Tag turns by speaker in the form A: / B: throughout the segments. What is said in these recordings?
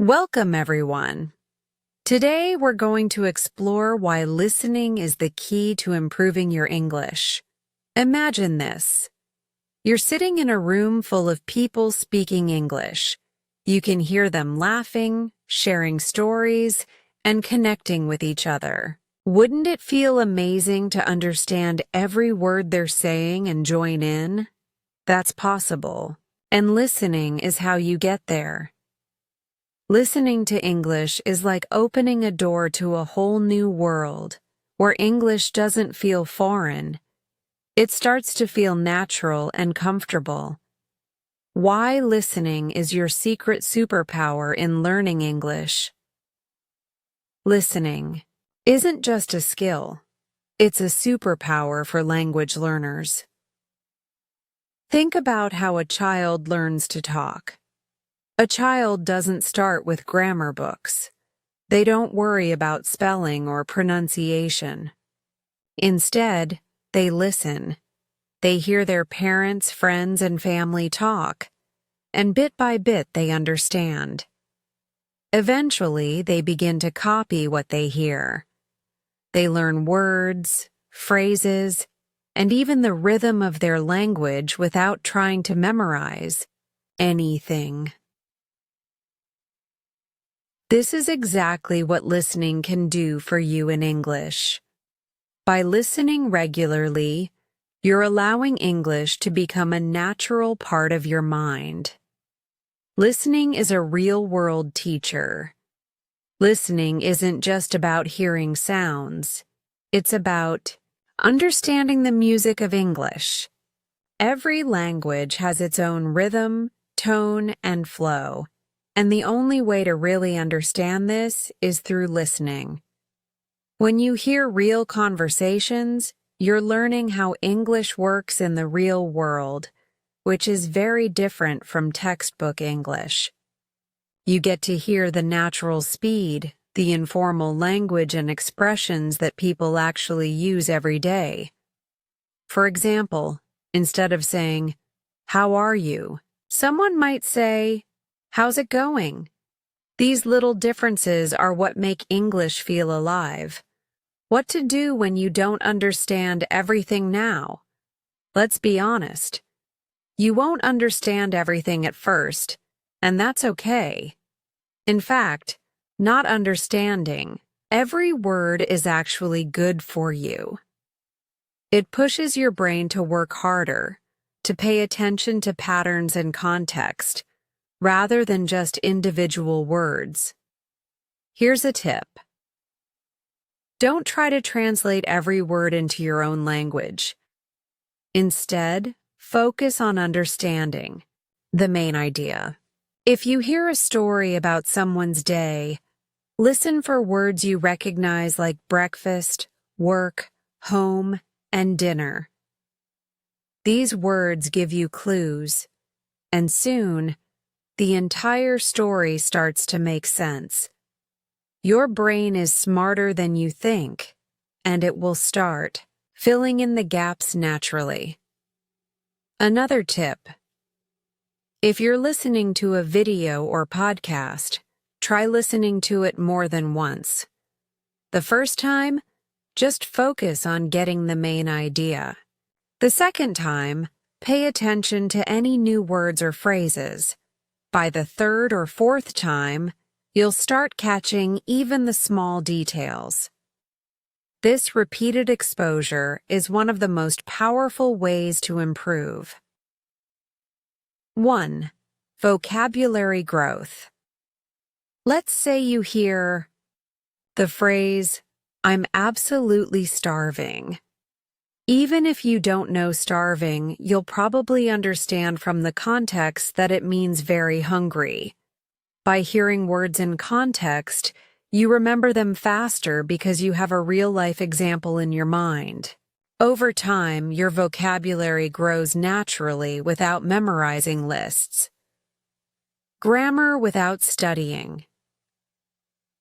A: Welcome, everyone. Today, we're going to explore why listening is the key to improving your English. Imagine this. You're sitting in a room full of people speaking English. You can hear them laughing, sharing stories, and connecting with each other. Wouldn't it feel amazing to understand every word they're saying and join in? That's possible. And listening is how you get there. Listening to English is like opening a door to a whole new world, where English doesn't feel foreign. It starts to feel natural and comfortable. Why listening is your secret superpower in learning English. Listening isn't just a skill, it's a superpower for language learners. Think about how a child learns to talk. A child doesn't start with grammar books. They don't worry about spelling or pronunciation. Instead, they listen. They hear their parents, friends, and family talk, and bit by bit they understand. Eventually, they begin to copy what they hear. They learn words, phrases, and even the rhythm of their language without trying to memorize anything. This is exactly what listening can do for you in English. By listening regularly, you're allowing English to become a natural part of your mind. Listening is a real-world teacher. Listening isn't just about hearing sounds. It's about understanding the music of English. Every language has its own rhythm, tone, and flow. And the only way to really understand this is through listening. When you hear real conversations, you're learning how English works in the real world, which is very different from textbook English. You get to hear the natural speed, the informal language and expressions that people actually use every day. For example, instead of saying, "How are you?" someone might say, "How's it going?" These little differences are what make English feel alive. What to do when you don't understand everything now? Let's be honest. You won't understand everything at first, and that's okay. In fact, not understanding every word is actually good for you. It pushes your brain to work harder, to pay attention to patterns and context, rather than just individual words. Here's a tip. Don't try to translate every word into your own language. Instead, focus on understanding the main idea. If you hear a story about someone's day, listen for words you recognize like breakfast, work, home, and dinner. These words give you clues, and soon, the entire story starts to make sense. Your brain is smarter than you think, and it will start filling in the gaps naturally. Another tip. If you're listening to a video or podcast, try listening to it more than once. The first time, just focus on getting the main idea. The second time, pay attention to any new words or phrases. By the third or fourth time, you'll start catching even the small details. This repeated exposure is one of the most powerful ways to improve. 1. Vocabulary growth. Let's say you hear the phrase, "I'm absolutely starving." Even if you don't know starving, you'll probably understand from the context that it means very hungry. By hearing words in context, you remember them faster because you have a real-life example in your mind. Over time, your vocabulary grows naturally without memorizing lists. Grammar without studying.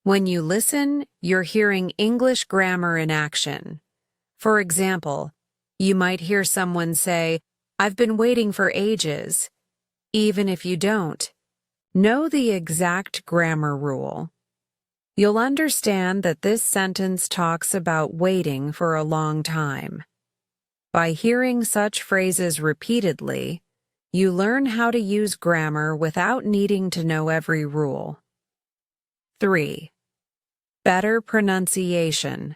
A: When you listen, you're hearing English grammar in action. For example, you might hear someone say, "I've been waiting for ages." Even if you don't, Know the exact grammar rule. You'll understand that this sentence talks about waiting for a long time. By hearing such phrases repeatedly, you learn how to use grammar without needing to know every rule. 3. Better pronunciation.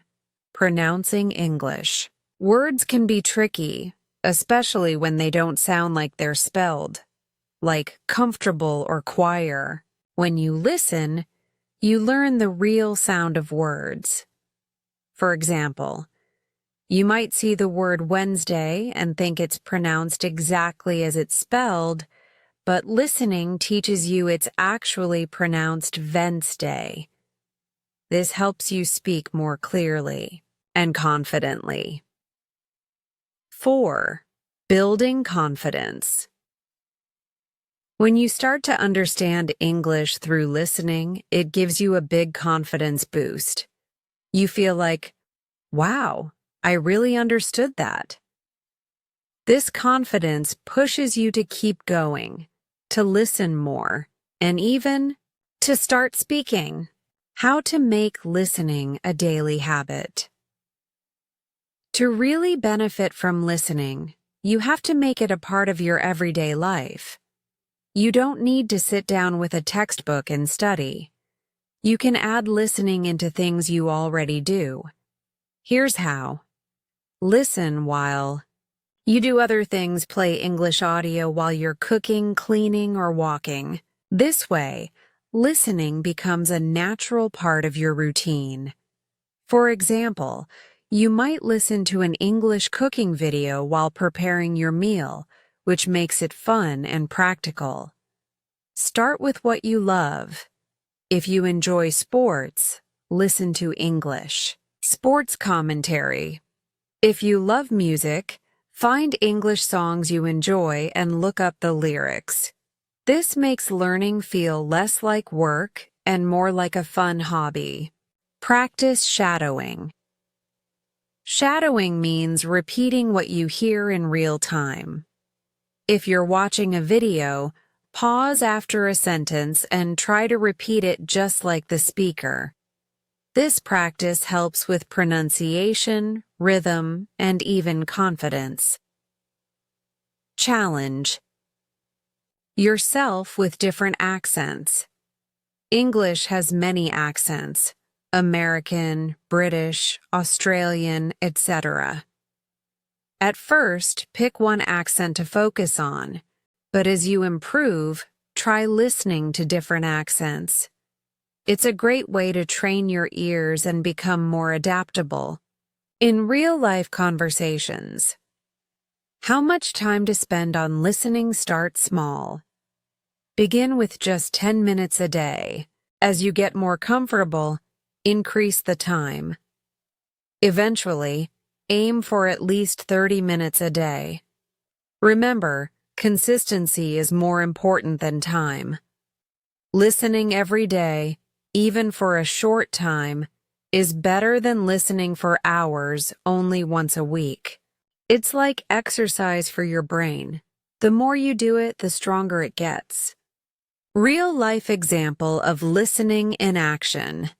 A: Pronouncing English. Words can be tricky, especially when they don't sound like they're spelled, like comfortable or choir. When you listen, you learn the real sound of words. For example, you might see the word Wednesday and think it's pronounced exactly as it's spelled, but listening teaches you it's actually pronounced Wednesday. This helps you speak more clearly and confidently. 4. Building confidence. When you start to understand English through listening, it gives you a big confidence boost. You feel like, wow, I really understood that. This confidence pushes you to keep going, to listen more, and even to start speaking. How to make listening a daily habit. To really benefit from listening, you have to make it a part of your everyday life. You don't need to sit down with a textbook and study. You can add listening into things you already do. Here's how. Listen while you do other things. Play English audio while you're cooking, cleaning, or walking. This way, listening becomes a natural part of your routine. For example, you might listen to an English cooking video while preparing your meal, which makes it fun and practical. Start with what you love. If you enjoy sports, listen to English sports commentary. If you love music, find English songs you enjoy and look up the lyrics. This makes learning feel less like work and more like a fun hobby. Practice shadowing. Shadowing means repeating what you hear in real time. If you're watching a video, pause after a sentence and try to repeat it just like the speaker. This practice helps with pronunciation, rhythm, and even confidence. Challenge yourself with different accents. English has many accents: American, British, Australian, etc. At first, pick one accent to focus on, but as you improve, try listening to different accents. It's a great way to train your ears and become more adaptable. In real-life conversations, how much time to spend on listening? Start small. Begin with just 10 minutes a day. As you get more comfortable, increase the time. Eventually, aim for at least 30 minutes a day. Remember, consistency is more important than time. Listening every day, even for a short time, is better than listening for hours only once a week. It's like exercise for your brain. The more you do it, the stronger it gets. Real-life example of listening in action.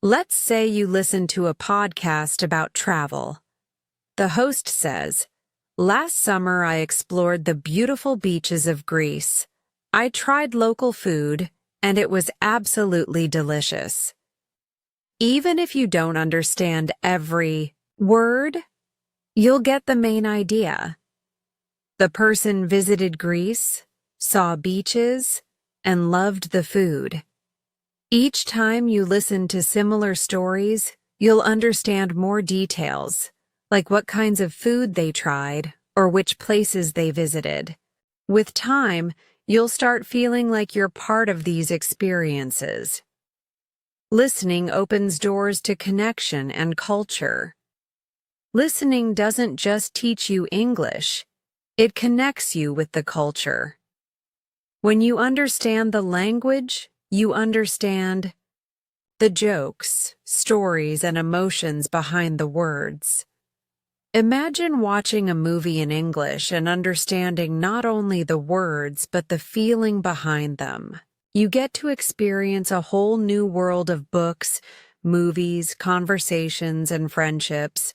A: Let's say you listen to a podcast about travel. The host says, "Last summer I explored the beautiful beaches of Greece. I tried local food, and it was absolutely delicious." Even if you don't understand every word, you'll get the main idea. The person visited Greece, saw beaches, and loved the food. Each time you listen to similar stories, you'll understand more details, like what kinds of food they tried or which places they visited. With time, you'll start feeling like you're part of these experiences. Listening opens doors to connection and culture. Listening doesn't just teach you English, it connects you with the culture. When you understand the language, you understand the jokes, stories, and emotions behind the words. Imagine watching a movie in English and understanding not only the words but the feeling behind them. You get to experience a whole new world of books, movies, conversations, and friendships.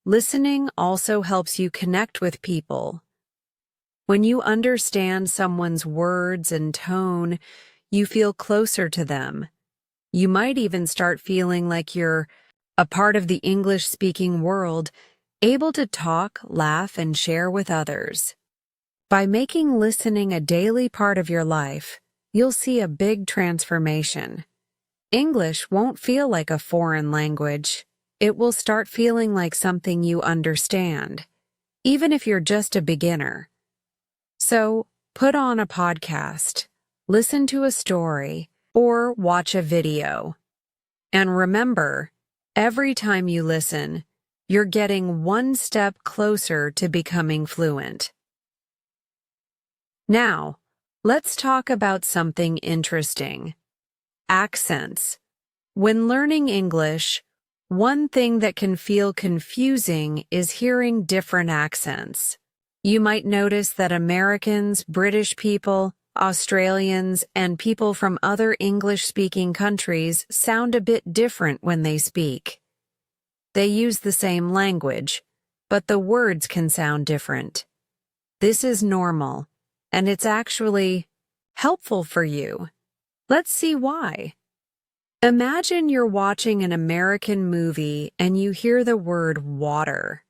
A: Listening also helps you connect with people. When you understand someone's words and tone, you feel closer to them. You might even start feeling like you're a part of the English-speaking world, able to talk, laugh, and share with others. By making listening a daily part of your life, you'll see a big transformation. English won't feel like a foreign language. It will start feeling like something you understand, even if you're just a beginner. So, put on a podcast, listen to a story, or watch a video. And remember, every time you listen, you're getting one step closer to becoming fluent. Now, let's talk about something interesting. Accents. When learning English, one thing that can feel confusing is hearing different accents. You might notice that Americans, British people, Australians, and people from other English-speaking countries sound a bit different when they speak. They use the same language, but the words can sound different. This is normal, and it's actually helpful for you. Let's see why. Imagine you're watching an American movie and you hear the word water.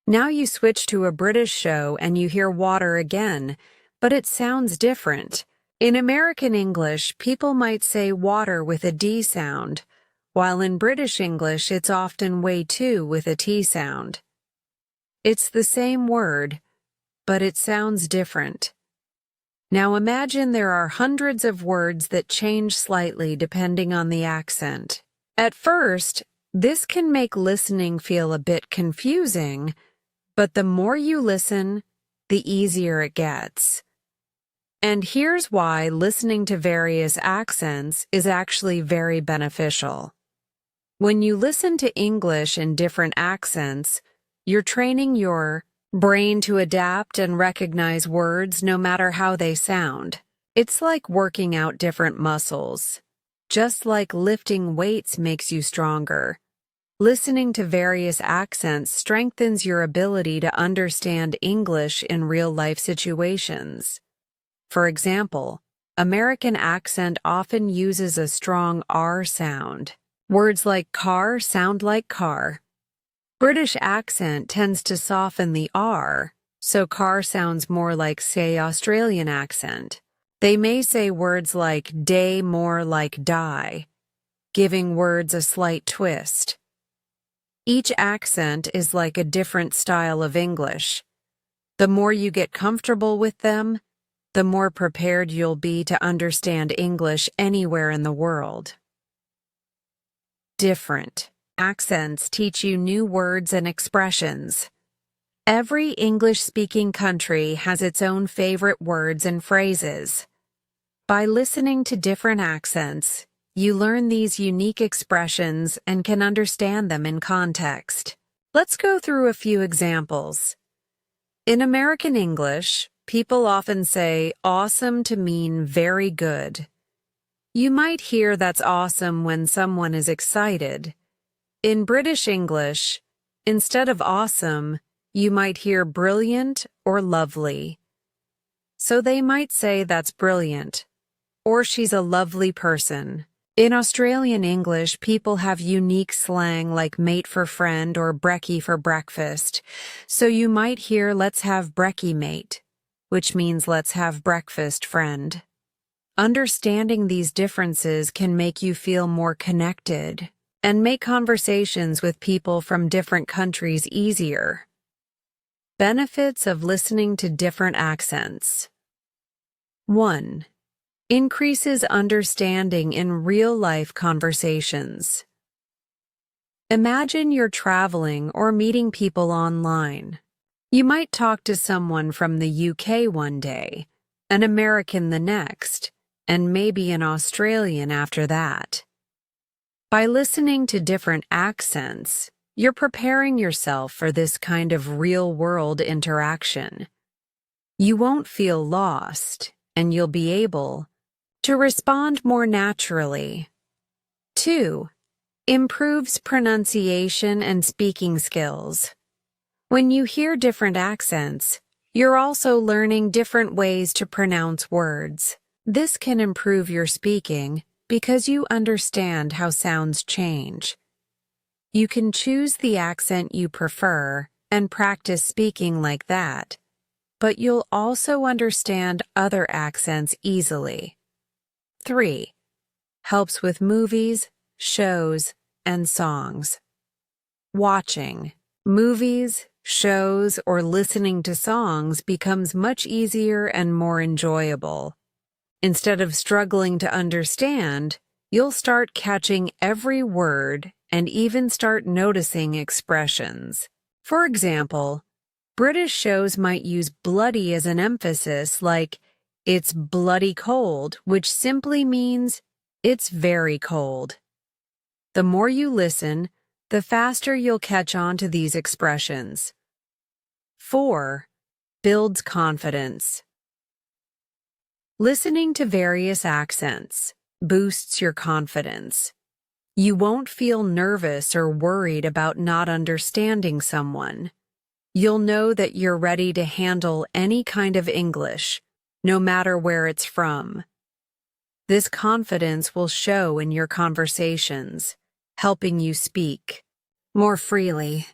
A: Now you switch to a British show and you hear water again, but it sounds different. In American English, people might say water with a D sound, while in British English it's often way too with a T sound. It's the same word, but it sounds different. Now imagine there are hundreds of words that change slightly depending on the accent. At first, this can make listening feel a bit confusing, but the more you listen, the easier it gets. And here's why listening to various accents is actually very beneficial. When you listen to English in different accents, you're training your brain to adapt and recognize words no matter how they sound. It's like working out different muscles. Just like lifting weights makes you stronger, listening to various accents strengthens your ability to understand English in real-life situations. For example, American accent often uses a strong R sound. Words like car sound like car. British accent tends to soften the R, so car sounds more like, say, Australian accent. They may say words like day more like die, giving words a slight twist. Each accent is like a different style of English. The more you get comfortable with them, the more prepared you'll be to understand English anywhere in the world. Different accents teach you new words and expressions. Every English-speaking country has its own favorite words and phrases. By listening to different accents, you learn these unique expressions and can understand them in context. Let's go through a few examples. In American English, people often say awesome to mean very good. You might hear that's awesome when someone is excited. In British English, instead of awesome, you might hear brilliant or lovely. So they might say that's brilliant, or she's a lovely person. In Australian English, people have unique slang like mate for friend or brekkie for breakfast, so you might hear let's have brekkie mate, which means let's have breakfast friend. Understanding these differences can make you feel more connected and make conversations with people from different countries easier. Benefits of listening to different accents. 1. Increases understanding in real-life conversations. Imagine you're traveling or meeting people online. You might talk to someone from the UK one day, an American the next, and maybe an Australian after that. By listening to different accents, you're preparing yourself for this kind of real-world interaction. You won't feel lost, and you'll be able to respond more naturally. 2. Improves pronunciation and speaking skills. When you hear different accents, you're also learning different ways to pronounce words. This can improve your speaking because you understand how sounds change. You can choose the accent you prefer and practice speaking like that, but you'll also understand other accents easily. 3. Helps with movies, shows, and songs. Watching movies, shows, or listening to songs becomes much easier and more enjoyable. Instead of struggling to understand, you'll start catching every word and even start noticing expressions. For example, British shows might use bloody as an emphasis, like, "It's bloody cold," which simply means, "It's very cold." The more you listen, the faster you'll catch on to these expressions. 4. Builds confidence. Listening to various accents boosts your confidence. You won't feel nervous or worried about not understanding someone. You'll know that you're ready to handle any kind of English, no matter where it's from. This confidence will show in your conversations, helping you speak more freely.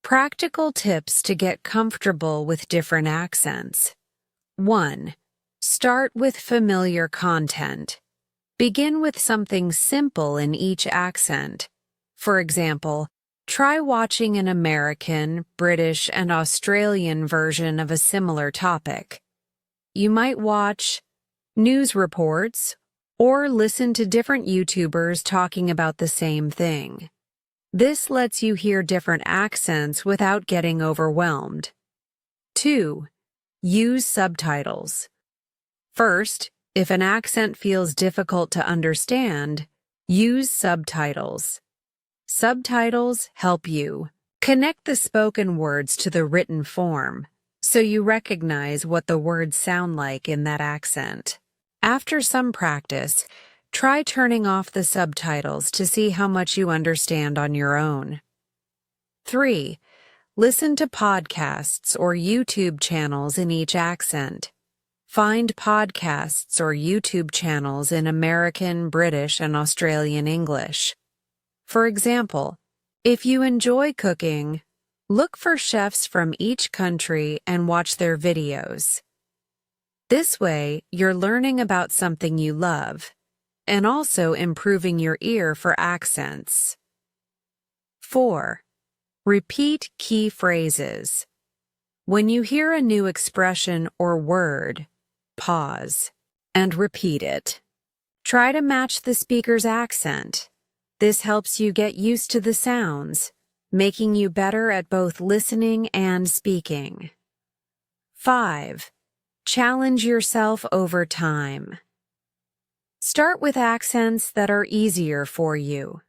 A: Practical tips to get comfortable with different accents. 1. Start with familiar content. Begin with something simple in each accent. For example, try watching an American, British, and Australian version of a similar topic. You might watch news reports or listen to different YouTubers talking about the same thing. This lets you hear different accents without getting overwhelmed. 2. Use subtitles. First, if an accent feels difficult to understand, use subtitles. Subtitles help you connect the spoken words to the written form, so you recognize what the words sound like in that accent. After some practice, try turning off the subtitles to see how much you understand on your own. 3. Listen to podcasts or YouTube channels in each accent. Find podcasts or YouTube channels in American, British, and Australian English. For example, if you enjoy cooking, look for chefs from each country and watch their videos. This way, you're learning about something you love, and also improving your ear for accents. 4. Repeat key phrases. When you hear a new expression or word, pause and repeat it. Try to match the speaker's accent. This helps you get used to the sounds, making you better at both listening and speaking. 5. Challenge yourself over time. Start with accents that are easier for you.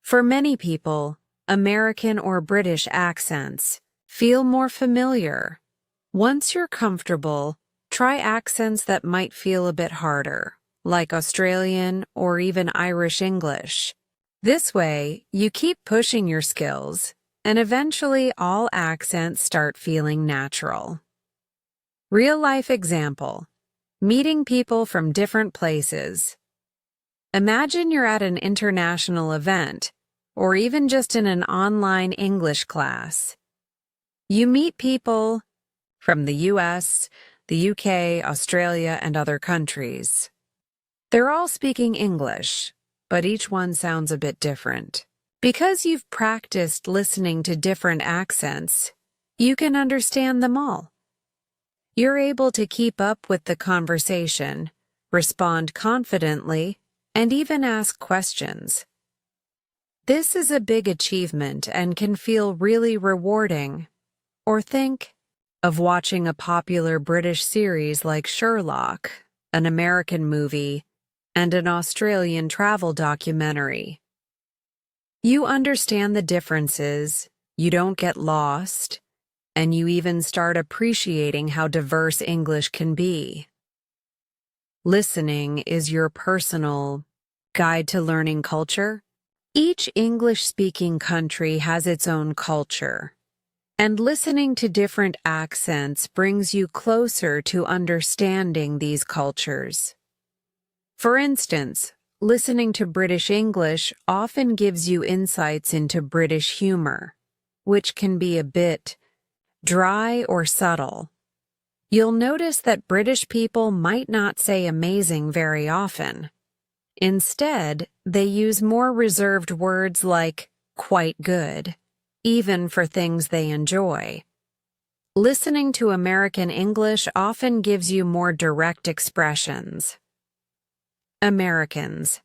A: For many people, American or British accents feel more familiar. Once you're comfortable, try accents that might feel a bit harder, like Australian or even Irish English. This way, you keep pushing your skills, and eventually all accents start feeling natural. Real-life example: meeting people from different places. Imagine you're at an international event, or even just in an online English class. You meet people from the US, the UK, Australia, and other countries. They're all speaking English, but each one sounds a bit different. Because you've practiced listening to different accents, you can understand them all. You're able to keep up with the conversation, respond confidently, and even ask questions. This is a big achievement and can feel really rewarding. Or think of watching a popular British series like Sherlock, an American movie, and an Australian travel documentary. You understand the differences, you don't get lost, and you even start appreciating how diverse English can be. Listening is your personal guide to learning culture. Each English-speaking country has its own culture, and listening to different accents brings you closer to understanding these cultures. For instance, listening to British English often gives you insights into British humor, which can be a bit dry or subtle. You'll notice that British people might not say amazing very often. Instead, they use more reserved words like quite good, even for things they enjoy. Listening to American English often gives you more direct expressions. Americans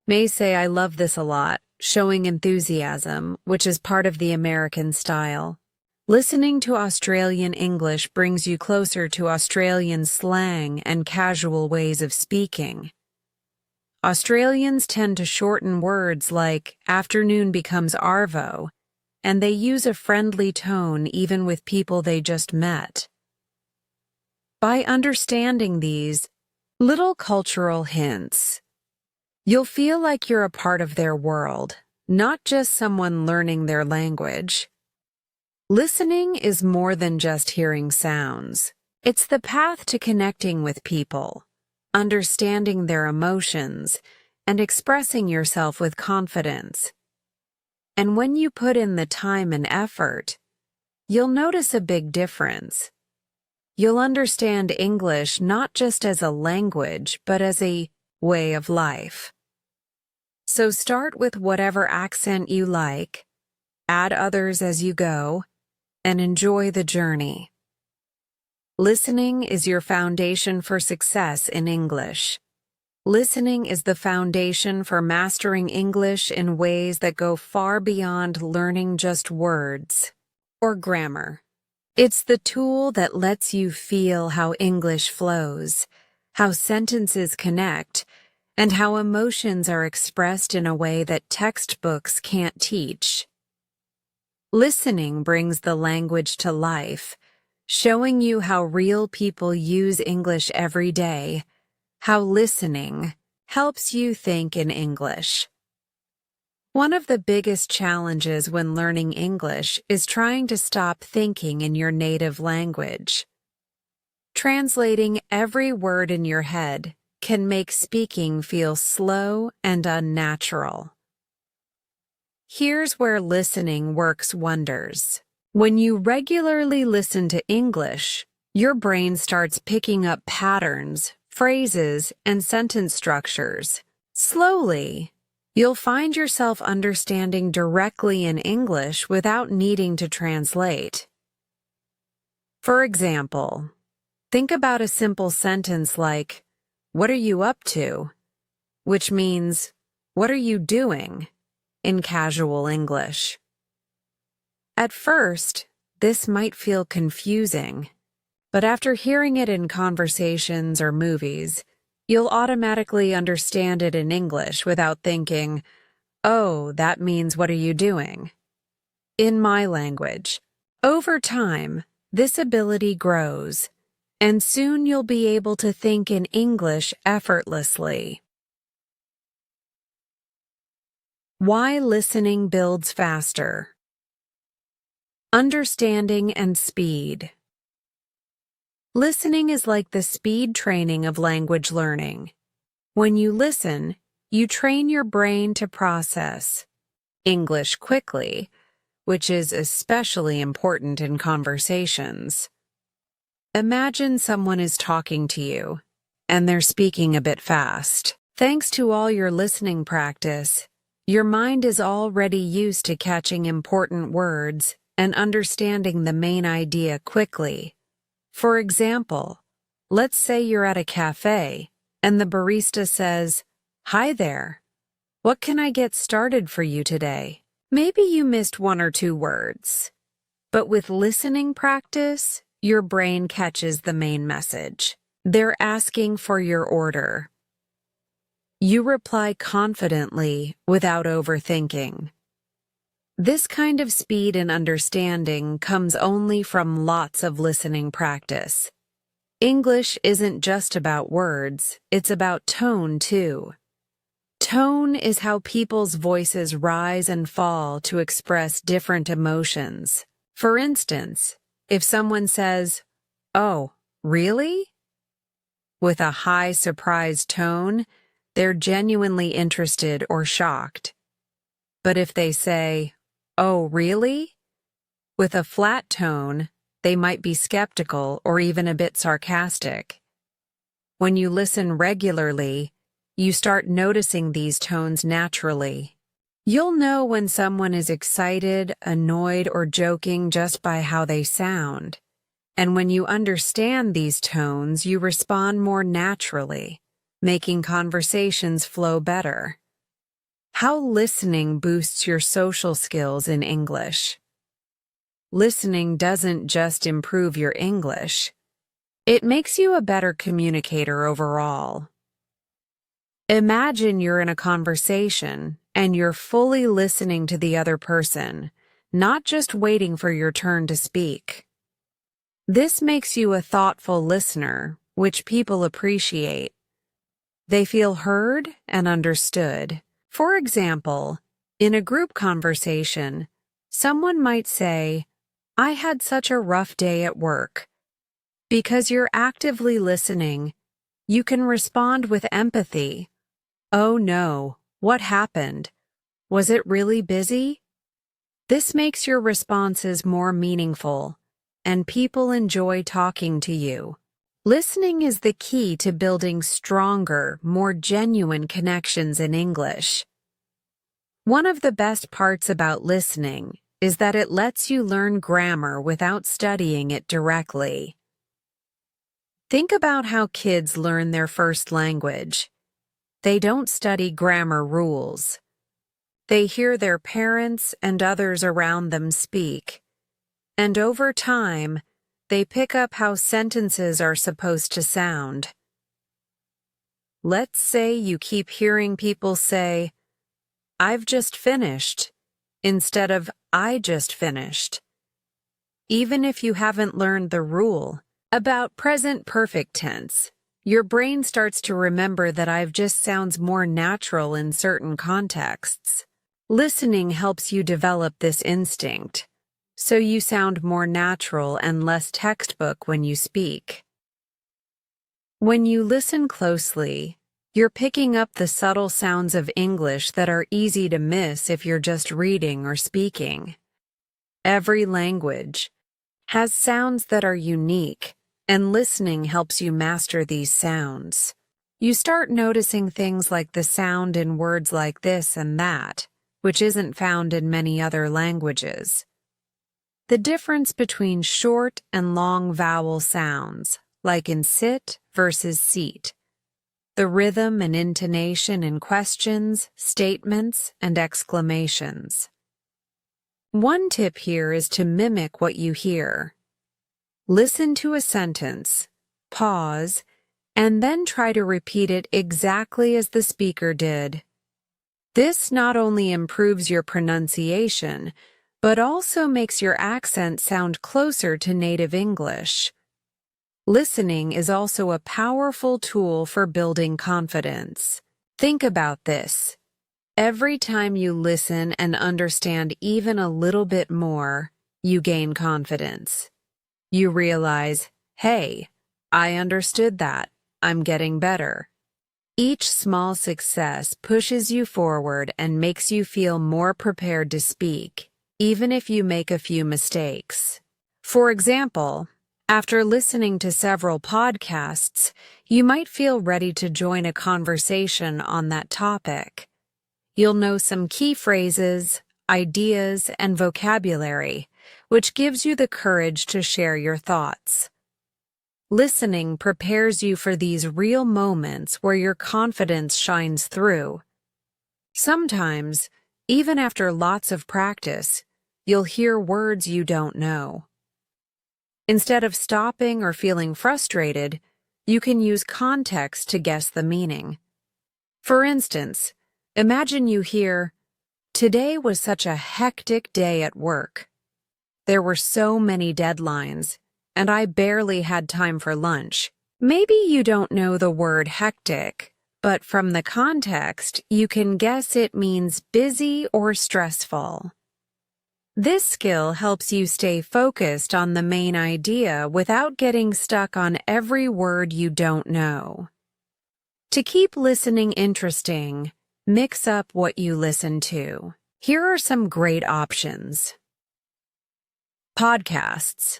A: may say, "I love this a lot," showing enthusiasm, which is part of the American style. Listening to Australian English brings you closer to Australian slang and casual ways of speaking. Australians tend to shorten words like afternoon becomes arvo, and they use a friendly tone even with people they just met. By understanding these little cultural hints, you'll feel like you're a part of their world, not just someone learning their language. Listening is more than just hearing sounds. It's the path to connecting with people, understanding their emotions, and expressing yourself with confidence. And when you put in the time and effort, you'll notice a big difference. You'll understand English not just as a language, but as a way of life. So start with whatever accent you like, add others as you go, and enjoy the journey. Listening is your foundation for success in English. Listening is the foundation for mastering English in ways that go far beyond learning just words or grammar. It's the tool that lets you feel how English flows, how sentences connect, and how emotions are expressed in a way that textbooks can't teach. Listening brings the language to life, showing you how real people use English every day, how listening helps you think in English. One of the biggest challenges when learning English is trying to stop thinking in your native language. Translating every word in your head can make speaking feel slow and unnatural. Here's where listening works wonders. When you regularly listen to English, your brain starts picking up patterns, phrases, and sentence structures. Slowly, you'll find yourself understanding directly in English without needing to translate. For example, think about a simple sentence like, "What are you up to?" which means, "What are you doing?" in casual English. At first, this might feel confusing, but after hearing it in conversations or movies, you'll automatically understand it in English without thinking, "Oh, that means what are you doing?" In my language. Over time, this ability grows, and soon you'll be able to think in English effortlessly. Why listening builds faster. Understanding and speed. Listening is like the speed training of language learning. When you listen, you train your brain to process English quickly, which is especially important in conversations. Imagine someone is talking to you, and they're speaking a bit fast. Thanks to all your listening practice, your mind is already used to catching important words and understanding the main idea quickly. For example, let's say you're at a cafe, and the barista says, "Hi there. What can I get started for you today?" Maybe you missed one or two words, but with listening practice, your brain catches the main message. They're asking for your order. You reply confidently without overthinking. This kind of speed and understanding comes only from lots of listening practice. English isn't just about words, it's about tone too. Tone is how people's voices rise and fall to express different emotions. For instance, if someone says, "Oh, really?" with a high surprised tone, they're genuinely interested or shocked. But if they say, "Oh, really?" with a flat tone, they might be skeptical or even a bit sarcastic. When you listen regularly, you start noticing these tones naturally. You'll know when someone is excited, annoyed, or joking just by how they sound. And when you understand these tones, you respond more naturally, making conversations flow better. How listening boosts your social skills in English. Listening doesn't just improve your English. It makes you a better communicator overall. Imagine you're in a conversation and you're fully listening to the other person, not just waiting for your turn to speak. This makes you a thoughtful listener, which people appreciate. They feel heard and understood. For example, in a group conversation, someone might say, "I had such a rough day at work." Because you're actively listening, you can respond with empathy. "Oh no, what happened? Was it really busy?" This makes your responses more meaningful, and people enjoy talking to you. Listening is the key to building stronger, more genuine connections in English. One of the best parts about listening is that it lets you learn grammar without studying it directly. Think about how kids learn their first language. They don't study grammar rules. They hear their parents and others around them speak. And over time, they pick up how sentences are supposed to sound. Let's say you keep hearing people say, "I've just finished," instead of "I just finished." Even if you haven't learned the rule about present perfect tense, your brain starts to remember that "I've just" sounds more natural in certain contexts. Listening helps you develop this instinct, so you sound more natural and less textbook when you speak. When you listen closely, you're picking up the subtle sounds of English that are easy to miss if you're just reading or speaking. Every language has sounds that are unique, and listening helps you master these sounds. You start noticing things like the sound in words like this and that, which isn't found in many other languages. The difference between short and long vowel sounds, like in sit versus seat. The rhythm and intonation in questions, statements, and exclamations. One tip here is to mimic what you hear. Listen to a sentence, pause, and then try to repeat it exactly as the speaker did. This not only improves your pronunciation, but also makes your accent sound closer to native English. Listening is also a powerful tool for building confidence. Think about this. Every time you listen and understand even a little bit more, you gain confidence. You realize, "Hey, I understood that. I'm getting better." Each small success pushes you forward and makes you feel more prepared to speak, even if you make a few mistakes. For example, after listening to several podcasts, you might feel ready to join a conversation on that topic. You'll know some key phrases, ideas, and vocabulary, which gives you the courage to share your thoughts. Listening prepares you for these real moments where your confidence shines through. Sometimes, even after lots of practice, you'll hear words you don't know. Instead of stopping or feeling frustrated, you can use context to guess the meaning. For instance, imagine you hear, "Today was such a hectic day at work. There were so many deadlines, and I barely had time for lunch. Maybe you don't know the word hectic, but from the context, you can guess it means busy or stressful. This skill helps you stay focused on the main idea without getting stuck on every word you don't know. To keep listening interesting, mix up what you listen to. Here are some great options. Podcasts.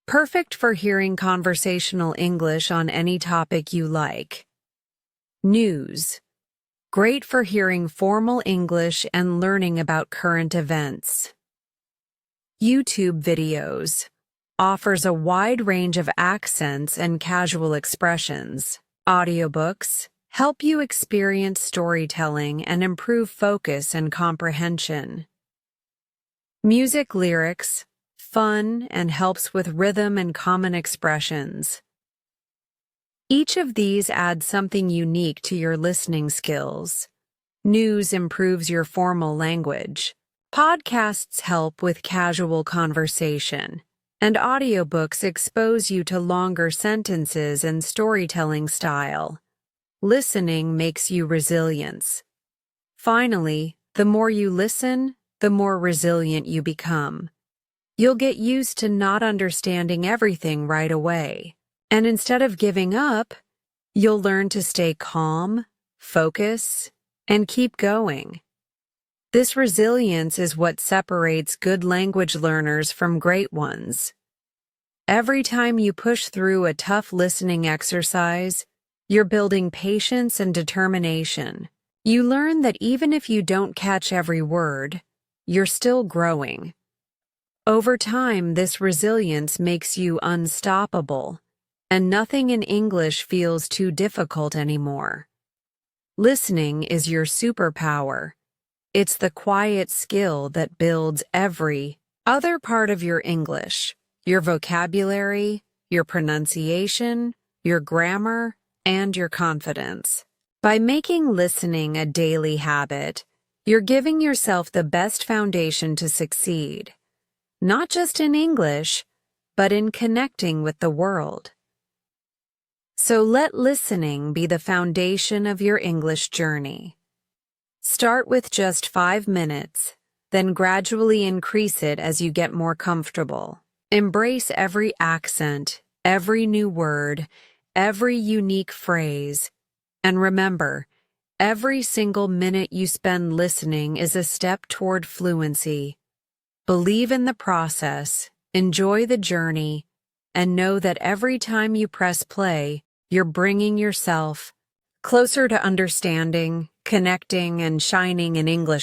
A: Perfect for hearing conversational English on any topic you like. News. Great for hearing formal English and learning about current events. YouTube videos. Offers a wide range of accents and casual expressions. Audiobooks. Help you experience storytelling and improve focus and comprehension. Music lyrics. Fun and helps with rhythm and common expressions. Each of these adds something unique to your listening skills. News improves your formal language. Podcasts help with casual conversation, and audiobooks expose you to longer sentences and storytelling style. Listening makes you resilient. Finally, the more you listen, the more resilient you become. You'll get used to not understanding everything right away, and instead of giving up, you'll learn to stay calm, focus, and keep going. This resilience is what separates good language learners from great ones. Every time you push through a tough listening exercise, you're building patience and determination. You learn that even if you don't catch every word, you're still growing. Over time, this resilience makes you unstoppable, and nothing in English feels too difficult anymore. Listening is your superpower. It's the quiet skill that builds every other part of your English, your vocabulary, your pronunciation, your grammar, and your confidence. By making listening a daily habit, you're giving yourself the best foundation to succeed, not just in English, but in connecting with the world. So let listening be the foundation of your English journey. Start with just 5 minutes, then gradually increase it as you get more comfortable. Embrace every accent, every new word, every unique phrase, and remember, every single minute you spend listening is a step toward fluency. Believe in the process, enjoy the journey, and know that every time you press play, you're bringing yourself closer to understanding, connecting, and shining in English.